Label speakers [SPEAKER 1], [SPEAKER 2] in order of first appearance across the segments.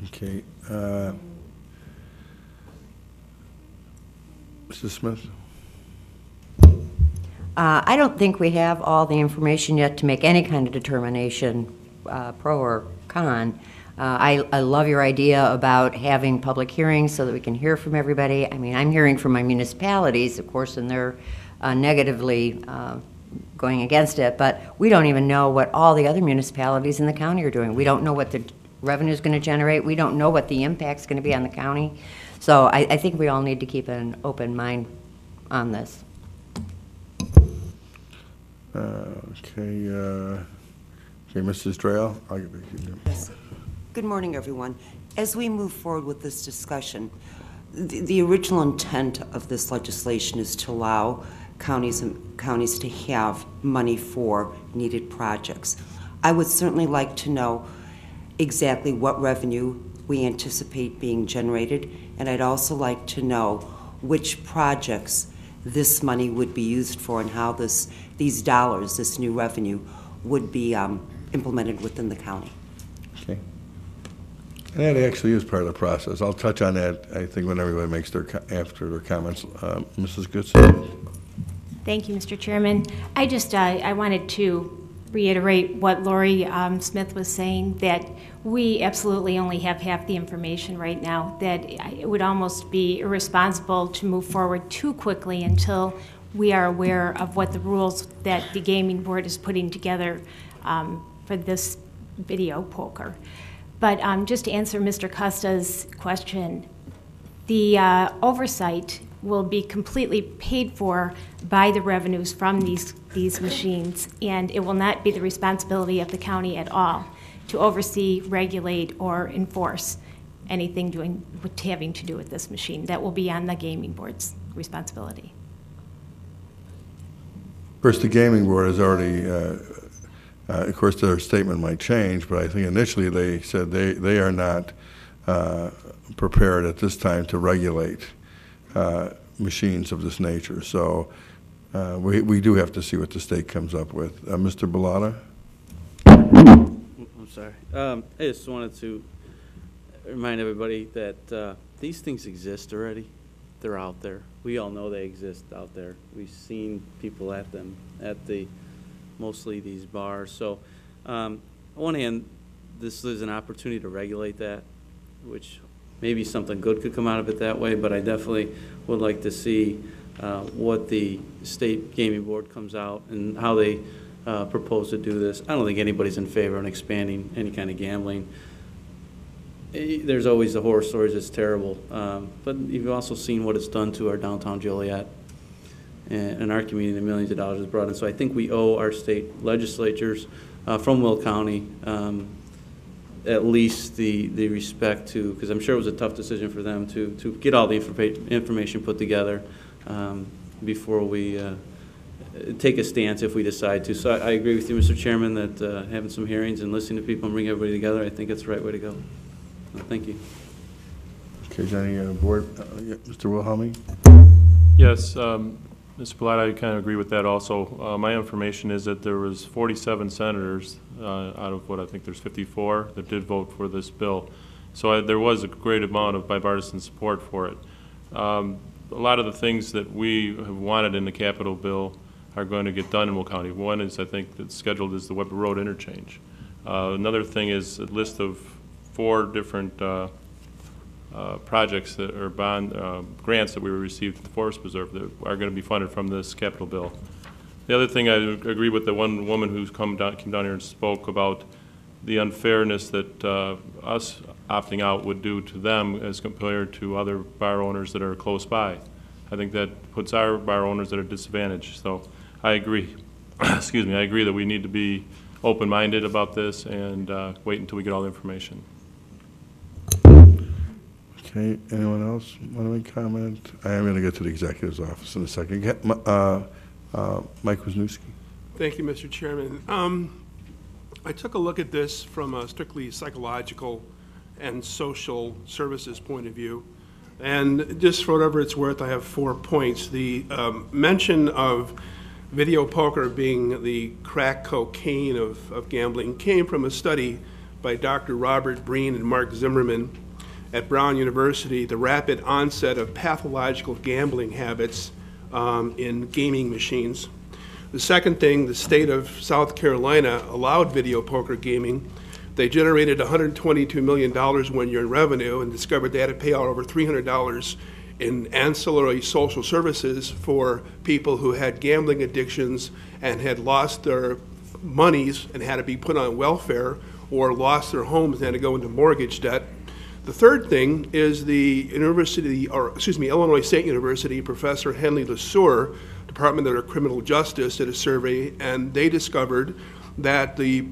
[SPEAKER 1] Okay. Mrs. Smith?
[SPEAKER 2] I don't think we have all the information yet to make any kind of determination, pro or con. I love your idea about having public hearings so that we can hear from everybody. I mean, I'm hearing from my municipalities, of course, and they're negatively going against it, but we don't even know what all the other municipalities in the county are doing. We don't know what the revenue is going to generate. We don't know what the impact's going to be on the county. So I think we all need to keep an open mind on this.
[SPEAKER 1] Okay, Mrs. Drale, I'll give it to you.
[SPEAKER 3] Yes. Good morning, everyone. As we move forward with this discussion, the original intent of this legislation is to allow counties to have money for needed projects. I would certainly like to know exactly what revenue we anticipate being generated, and I'd also like to know which projects this money would be used for and how these dollars, this new revenue, would be implemented within the county.
[SPEAKER 1] Okay. And that actually is part of the process. I'll touch on that, I think, when everybody makes after their comments. Mrs. Goodson?
[SPEAKER 4] Thank you, Mr. Chairman. I wanted to reiterate what Lori Smith was saying, that we absolutely only have half the information right now, that it would almost be irresponsible to move forward too quickly until we are aware of what the rules that the gaming board is putting together for this video poker. But just to answer Mr. Costa's question, the oversight will be completely paid for by the revenues from these machines, and it will not be the responsibility of the county at all to oversee, regulate, or enforce anything having to do with this machine. That will be on the gaming board's responsibility.
[SPEAKER 1] Of course, the gaming board has already, of course, their statement might change, but I think initially they said they are not prepared at this time to regulate machines of this nature. So we do have to see what the state comes up with. Mr. Bellotta?
[SPEAKER 5] I'm sorry. I just wanted to remind everybody that these things exist already. They're out there. We all know they exist out there. We've seen people at them, at mostly these bars. So on one hand, this is an opportunity to regulate that, which maybe something good could come out of it that way, but I definitely would like to see what the state gaming board comes out and how they propose to do this. I don't think anybody's in favor of expanding any kind of gambling. There's always the horror stories, it's terrible, but you've also seen what it's done to our downtown Joliet and our community, the millions of dollars it's brought in. So I think we owe our state legislatures from Will County at least the respect to, because I'm sure it was a tough decision for them to get all the information put together before we take a stance if we decide to. So I agree with you, Mr. Chairman, that having some hearings and listening to people and bring everybody together, I think it's the right way to go. Thank you.
[SPEAKER 1] Okay, is any board? Mr. Wilhelmy?
[SPEAKER 6] Yes, Mr. Bellotta, I kind of agree with that also. My information is that there was 47 senators out of what I think there's 54 that did vote for this bill. So there was a great amount of bipartisan support for it. A lot of the things that we have wanted in the Capitol bill are going to get done in Will County. One is, I think, that's scheduled is the Weber Road interchange. Another thing is a list of 4 different projects that are grants that we received at the Forest Preserve that are going to be funded from this Capitol bill. The other thing, I agree with the one woman who's came down here and spoke about the unfairness that us opting out would do to them as compared to other bar owners that are close by. I think that puts our bar owners at a disadvantage. So I agree. Excuse me. I agree that we need to be open-minded about this and wait until we get all the information.
[SPEAKER 1] Okay, anyone else want to make comment? I am going to get to the executive's office in a second. Mike Wisniewski.
[SPEAKER 7] Thank you, Mr. Chairman. I took a look at this from a strictly psychological and social services point of view. And just for whatever it's worth, I have 4 points. The mention of video poker being the crack cocaine of gambling came from a study by Dr. Robert Breen and Mark Zimmerman at Brown University the rapid onset of pathological gambling habits in gaming machines. The second thing, the state of South Carolina allowed video poker gaming. They generated $122 million one year in revenue and discovered they had to pay out over $300 in ancillary social services for people who had gambling addictions and had lost their monies and had to be put on welfare, or lost their homes and had to go into mortgage debt. The third thing is the Illinois State University, Professor Henley LeSueur, Department of Criminal Justice, did a survey, and they discovered that the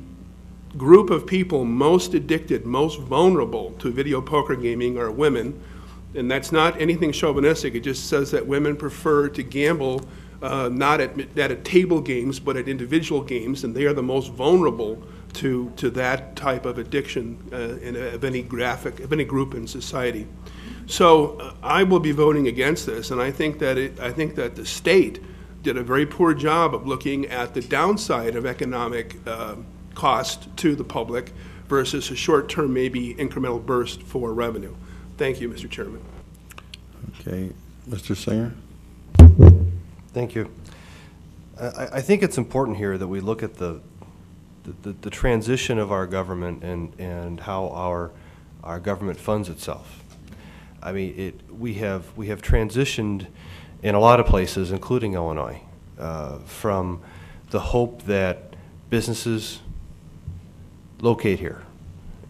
[SPEAKER 7] group of people most addicted, most vulnerable to video poker gaming are women. And that's not anything chauvinistic. It just says that women prefer to gamble not at table games, but at individual games, and they are the most vulnerable to that type of addiction of any group in society. So I will be voting against this, and I think that the state did a very poor job of looking at the downside of economic cost to the public versus a short-term, maybe incremental burst for revenue. Thank you, Mr. Chairman.
[SPEAKER 1] Okay, Mr. Singer?
[SPEAKER 8] Thank you. I think it's important here that we look at the transition of our government and how our government funds itself. I mean, we have transitioned in a lot of places, including Illinois, from the hope that businesses locate here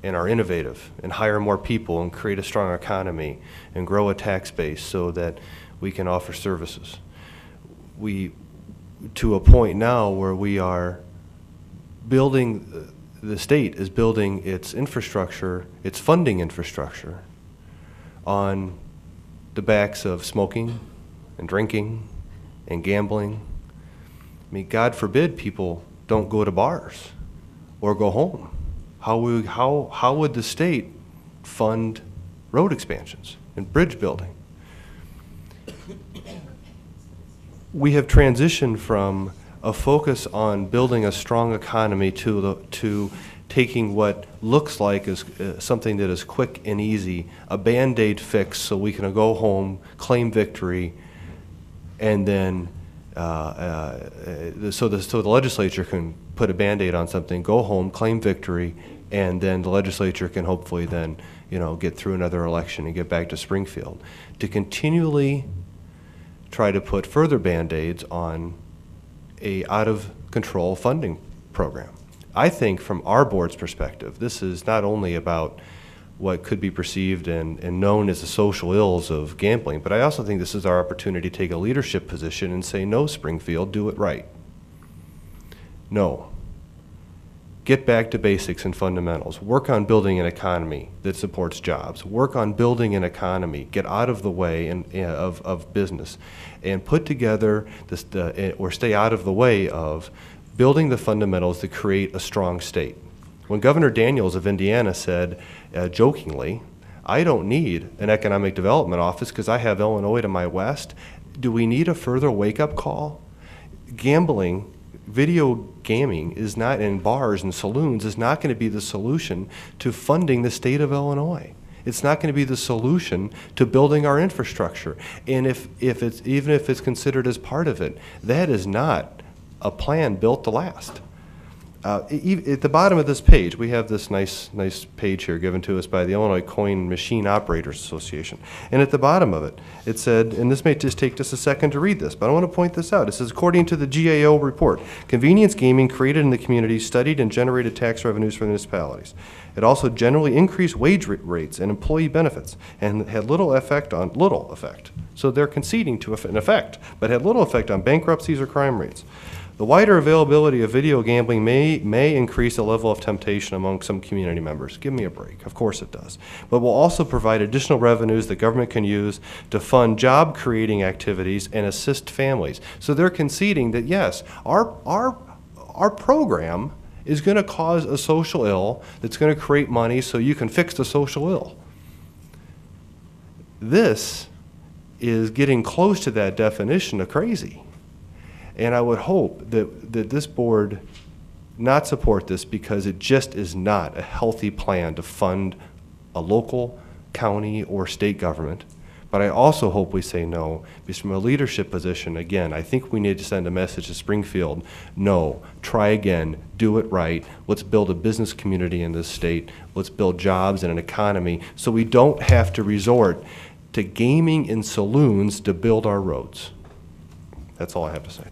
[SPEAKER 8] and are innovative and hire more people and create a strong economy and grow a tax base so that we can offer services. To a point now where we are building, the state is building its infrastructure, its funding infrastructure, on the backs of smoking and drinking and gambling. I mean, God forbid people don't go to bars or go home. How would the state fund road expansions and bridge building? We have transitioned from a focus on building a strong economy to taking what looks like is something that is quick and easy, a Band-Aid fix so we can go home, claim victory, and then so the legislature can put a Band-Aid on something, go home, claim victory, and then the legislature can hopefully then get through another election and get back to Springfield. To continually try to put further Band-Aids on a out-of-control funding program. I think from our board's perspective, this is not only about what could be perceived and known as the social ills of gambling, but I also think this is our opportunity to take a leadership position and say, no, Springfield, do it right. No. Get back to basics and fundamentals. Work on building an economy that supports jobs. Work on building an economy. Get out of the way of business, and put together or stay out of the way of building the fundamentals that create a strong state. When Governor Daniels of Indiana said, jokingly, "I don't need an economic development office because I have Illinois to my west," do we need a further wake-up call? Gambling, video gaming is not in bars and saloons, is not going to be the solution to funding the state of Illinois. It's not going to be the solution to building our infrastructure. And even if it's considered as part of it, that is not a plan built to last. At the bottom of this page, we have this nice page here given to us by the Illinois Coin Machine Operators Association. And at the bottom of it, it said, and this may just take just a second to read this, but I want to point this out. It says, according to the GAO report, convenience gaming created in the community studied and generated tax revenues for municipalities. It also generally increased wage rates and employee benefits and had little effect. So they're conceding to an effect, but had little effect on bankruptcies or crime rates. The wider availability of video gambling may increase the level of temptation among some community members. Give me a break. Of course it does. But will also provide additional revenues that government can use to fund job-creating activities and assist families. So they're conceding that, yes, our program is going to cause a social ill that's going to create money so you can fix the social ill. This is getting close to that definition of crazy. And I would hope that this board not support this because it just is not a healthy plan to fund a local, county, or state government. But I also hope we say no, because from a leadership position, again, I think we need to send a message to Springfield, no, try again, do it right, let's build a business community in this state, let's build jobs and an economy, so we don't have to resort to gaming in saloons to build our roads. That's all I have to say.